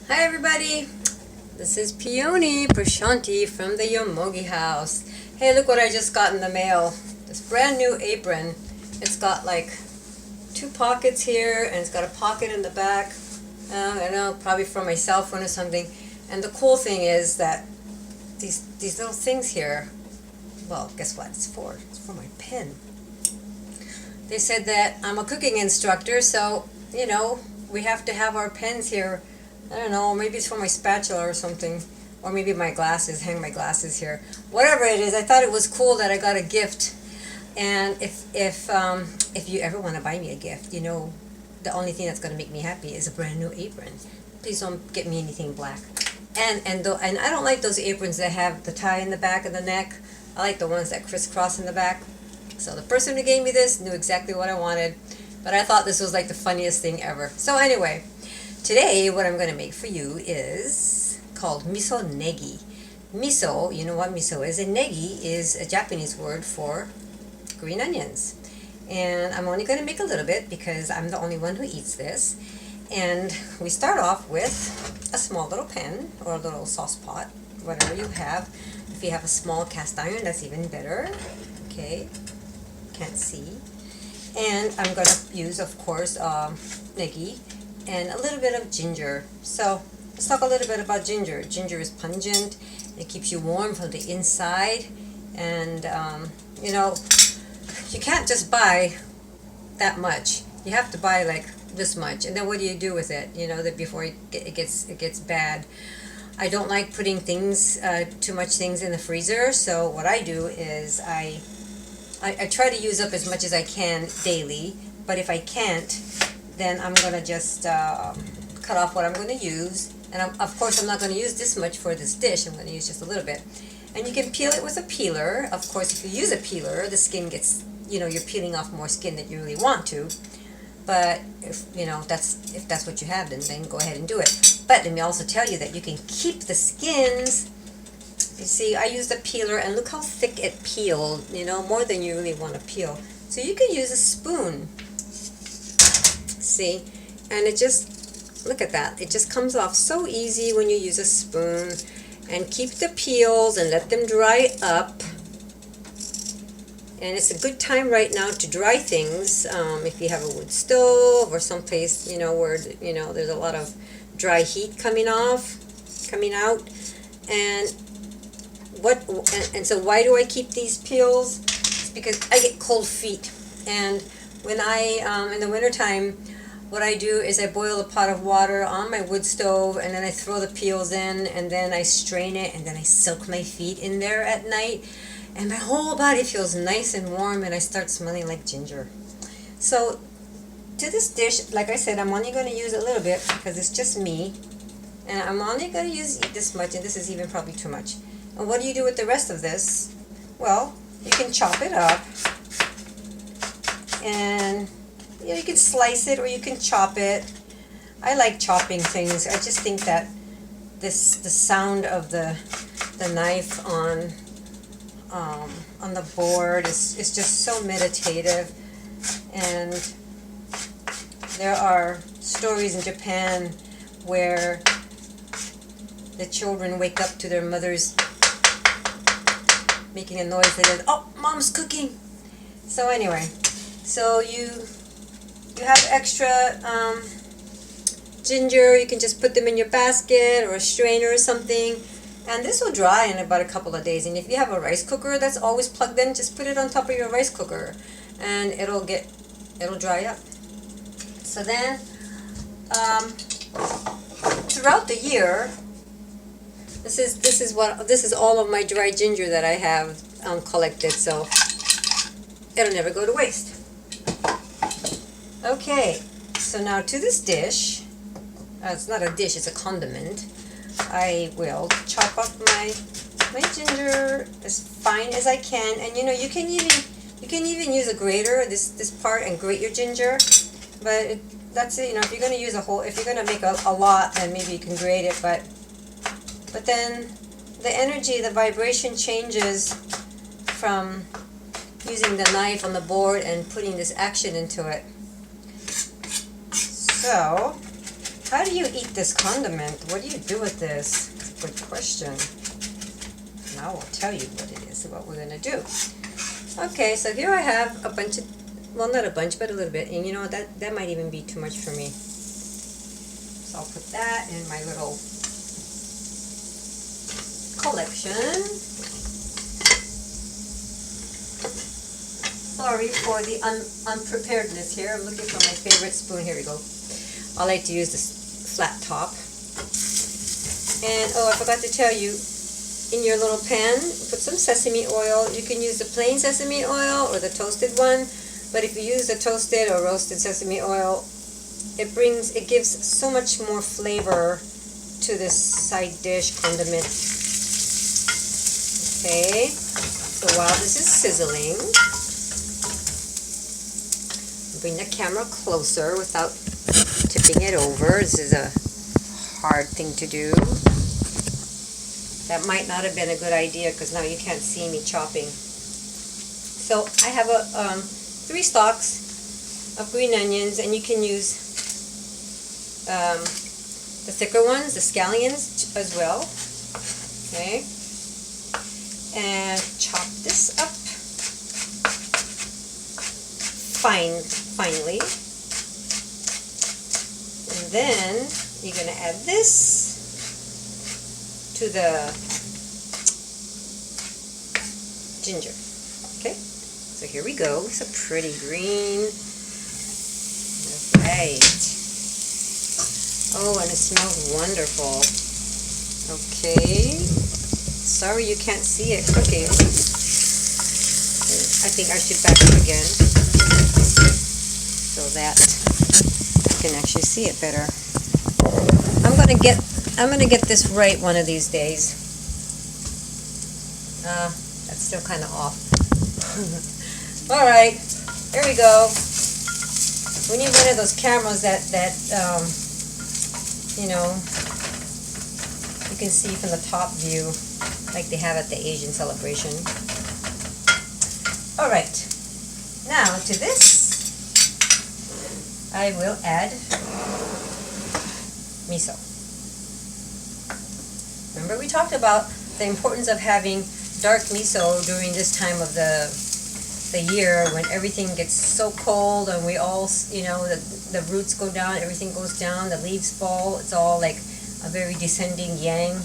Hi everybody, this is Peony Prashanti from the Yomogi house. Hey, look what I just got in the mail. This brand new apron. It's got like two pockets here and it's got a pocket in the back. I know, probably for my cell phone or something. And the cool thing is that these little things here, well, guess what it's for? It's for my pen. They said that I'm a cooking instructor, so, we have to have our pens here. I don't know, maybe it's for my spatula or something. Or maybe my glasses, hang my glasses here. Whatever it is, I thought it was cool that I got a gift. And if you ever want to buy me a gift, the only thing that's going to make me happy is a brand new apron. Please don't get me anything black. And I don't like those aprons that have the tie in the back of the neck. I like the ones that crisscross in the back. So the person who gave me this knew exactly what I wanted. But I thought this was like the funniest thing ever. So anyway, today what I'm going to make for you is called miso negi. Miso, you know what miso is, and negi is a Japanese word for green onions. And I'm only going to make a little bit because I'm the only one who eats this. And we start off with a small little pan or a little sauce pot, whatever you have. If you have a small cast iron, that's even better. Okay, can't see. And I'm going to use, of course, negi and a little bit of ginger. So let's talk a little bit about ginger. Ginger is pungent. It keeps you warm from the inside. And, you can't just buy that much. You have to buy like this much. And then what do you do with it? That before it gets bad. I don't like putting too much things in the freezer. So what I do is I try to use up as much as I can daily, but if I can't, then I'm going to just cut off what I'm going to use. And of course, I'm not going to use this much for this dish. I'm going to use just a little bit. And you can peel it with a peeler. Of course, if you use a peeler, the skin gets, you're peeling off more skin than you really want to. But if that's what you have, then go ahead and do it. But let me also tell you that you can keep the skins. You see, I used a peeler, and look how thick it peeled, more than you really want to peel. So you can use a spoon. See? And it just, look at that. It just comes off so easy when you use a spoon. And keep the peels and let them dry up. And it's a good time right now to dry things. If you have a wood stove or someplace, where, there's a lot of dry heat coming out. And so why do I keep these peels? It's because I get cold feet, and when I in the wintertime, what I do is I boil a pot of water on my wood stove, and then I throw the peels in, and then I strain it, and then I soak my feet in there at night, and my whole body feels nice and warm, and I start smelling like ginger. So to this dish, like I said, I'm only going to use a little bit because it's just me, and I'm only going to use this much, and this is even probably too much. And what do you do with the rest of this? Well, you can chop it up, and you can slice it or you can chop it. I like chopping things. I just think that the sound of the knife on the board is just so meditative. And there are stories in Japan where the children wake up to their mothers making a noise. They go, "Oh, mom's cooking." So anyway, so you have extra ginger. You can just put them in your basket or a strainer or something, and this will dry in about a couple of days. And if you have a rice cooker that's always plugged in, just put it on top of your rice cooker, and it'll dry up. So then, throughout the year, this is all of my dry ginger that I have collected, so it'll never go to waste. Okay, so now to this dish, it's not a dish, it's a condiment. I will chop up my ginger as fine as I can, and you can even use a grater, this part, and grate your ginger. But that's it. If you're going to use if you're going to make a lot, then maybe you can grate it. But then the energy, the vibration changes from using the knife on the board and putting this action into it. So How do you eat this condiment? What do you do with this? It's a good question. Now I'll tell you what it is, what we're going to do. Okay, so here I have a bunch of, well, not a bunch, but a little bit. And you know what, that might even be too much for me. So I'll put that in my little collection. Sorry for the unpreparedness here. I'm looking for my favorite spoon. Here we go. I like to use this flat top. And oh, I forgot to tell you, in your little pan, put some sesame oil. You can use the plain sesame oil or the toasted one, but if you use the toasted or roasted sesame oil, it gives so much more flavor to this side dish condiment. Okay, so while this is sizzling, bring the camera closer without tipping it over. This is a hard thing to do. That might not have been a good idea because now you can't see me chopping. So I have 3 stalks of green onions, and you can use the thicker ones, the scallions as well. Okay, and chop this up finely, and then you're going to add this to the ginger. Okay, so here we go. It's a pretty green. Right. Oh, and it smells wonderful. Okay. Sorry you can't see it cooking. I think I should back up again so that you can actually see it better. I'm gonna get this right one of these days. That's still kind of off. All right, here we go. We need one of those cameras that you know, you can see from the top view, like they have at the Asian celebration. All right, now to this, I will add miso. Remember we talked about the importance of having dark miso during this time of the year when everything gets so cold and we all, you know, the roots go down, everything goes down, the leaves fall. It's all like a very descending yang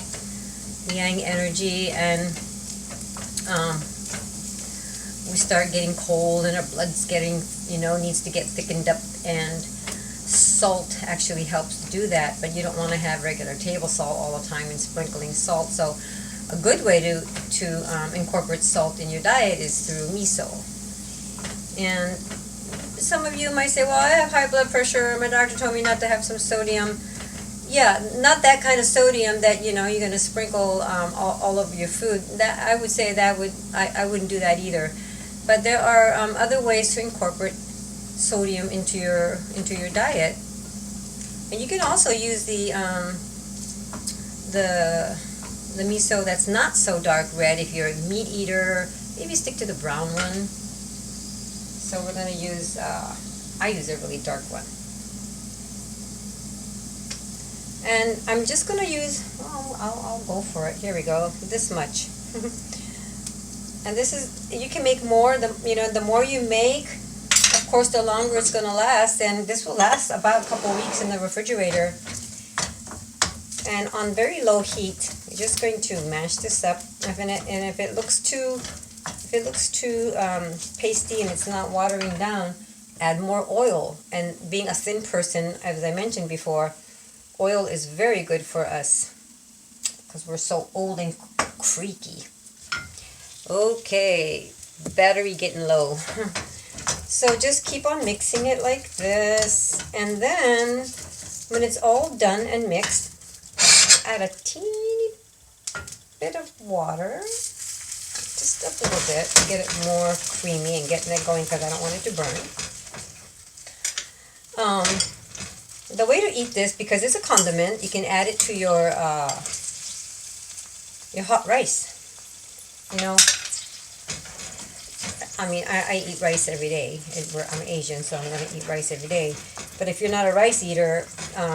energy, and we start getting cold and our blood's getting, you know, needs to get thickened up, and salt actually helps do that, but you don't want to have regular table salt all the time and sprinkling salt. So a good way to incorporate salt in your diet is through miso. And some of you might say, well, I have high blood pressure, my doctor told me not to have some sodium. Yeah, not that kind of sodium that, you know, you're going to sprinkle all over your food. That I would say that I wouldn't do that either. But there are other ways to incorporate sodium into your diet, and you can also use the miso that's not so dark red if you're a meat eater. Maybe stick to the brown one. So we're going to use I use a really dark one, and I'm just going to use, well, I'll go for it. Here we go, this much. And this is, you can make more. The more you make, of course, the longer it's going to last, and this will last about a couple weeks in the refrigerator. And on very low heat, you're just going to mash this up. And if it looks too pasty and it's not watering down, add more oil. And being a thin person, as I mentioned before, oil is very good for us because we're so old and creaky. Okay, battery getting low. So just keep on mixing it like this, and then when it's all done and mixed, add a teeny bit of water, just a little bit, to get it more creamy and getting it going, because I don't want it to burn. The way to eat this, because it's a condiment, you can add it to your hot rice. You know, I mean, I eat rice every day. I'm Asian, so I'm going to eat rice every day. But if you're not a rice eater,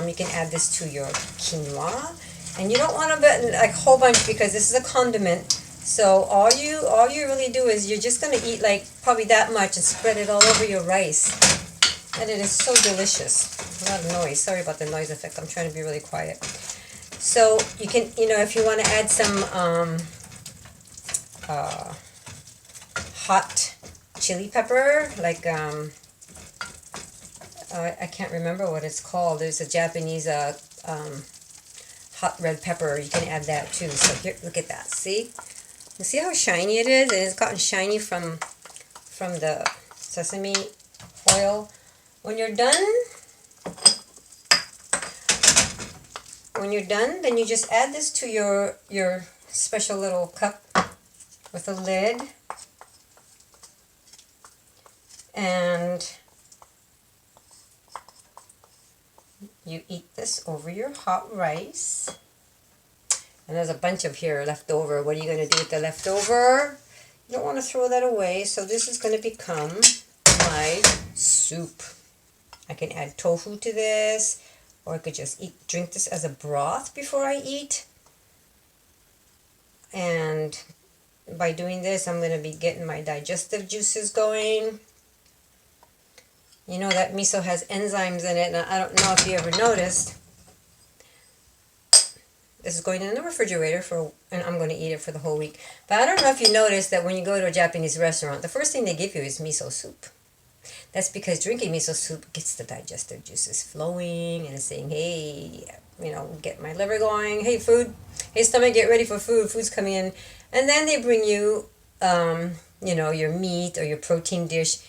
you can add this to your quinoa. And you don't want to bet like a whole bunch because this is a condiment. So all you really do is you're just going to eat like probably that much and spread it all over your rice. And it is so delicious. A lot of noise. Sorry about the noise effect. I'm trying to be really quiet. So you can, if you want to add some hot chili pepper, like I can't remember what it's called. There's a Japanese hot red pepper. You can add that too. So here, look at that. See? You see how shiny it is? And it's gotten shiny from the sesame oil. When you're done, then you just add this to your special little cup with a lid. And you eat this over your hot rice. And there's a bunch of here left over. What are you going to do with the leftover? You don't want to throw that away. So this is going to become my soup. I can add tofu to this, or I could just drink this as a broth before I eat. And by doing this, I'm going to be getting my digestive juices going. You know that miso has enzymes in it, and I don't know if you ever noticed. This is going in the refrigerator and I'm going to eat it for the whole week. But I don't know if you noticed that when you go to a Japanese restaurant, the first thing they give you is miso soup. That's because drinking miso soup gets the digestive juices flowing and it's saying, hey, get my liver going. Hey, food. Hey, stomach, get ready for food. Food's coming in. And then they bring you, your meat or your protein dish.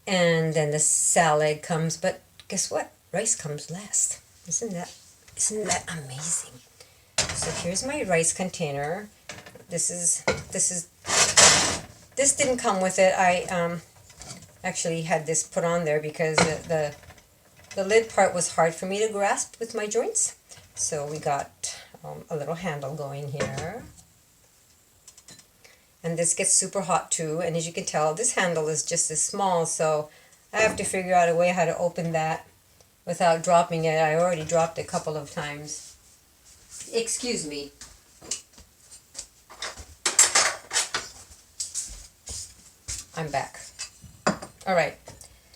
And then the salad comes. But guess what? Rice comes last. Isn't that amazing? So here's my rice container. This didn't come with it. I actually had this put on there because the lid part was hard for me to grasp with my joints. So we got a little handle going here. And this gets super hot too. And as you can tell, this handle is just as small. So I have to figure out a way how to open that without dropping it. I already dropped it a couple of times. Excuse me. I'm back. All right.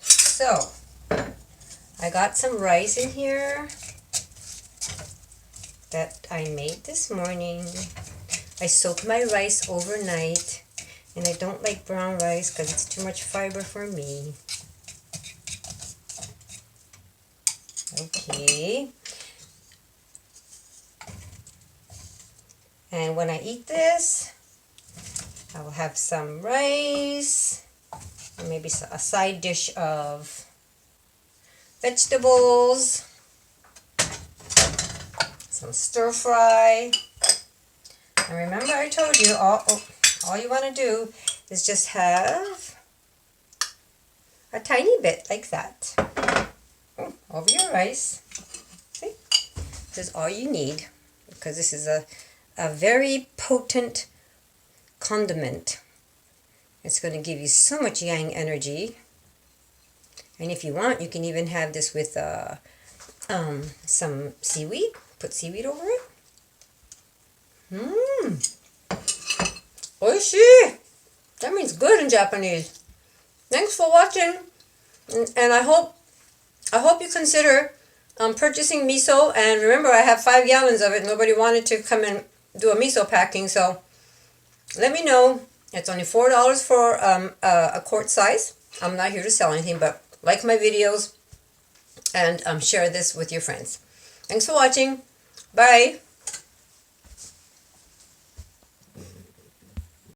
So, I got some rice in here that I made this morning. I soaked my rice overnight, and I don't like brown rice because it's too much fiber for me. Okay. And when I eat this, I will have some rice, and maybe a side dish of vegetables, some stir fry. And remember I told you, all you want to do is just have a tiny bit like that over your rice. See? This is all you need because this is a very potent condiment. It's going to give you so much yang energy. And if you want, you can even have this with some seaweed. Put seaweed over it. Oishi! That means good in Japanese. Thanks for watching. And I hope you consider purchasing miso. And remember, I have 5 gallons of it. Nobody wanted to come and do a miso packing, so let me know. It's only $4 for a quart size. I'm not here to sell anything, but like my videos and share this with your friends. Thanks for watching. Bye.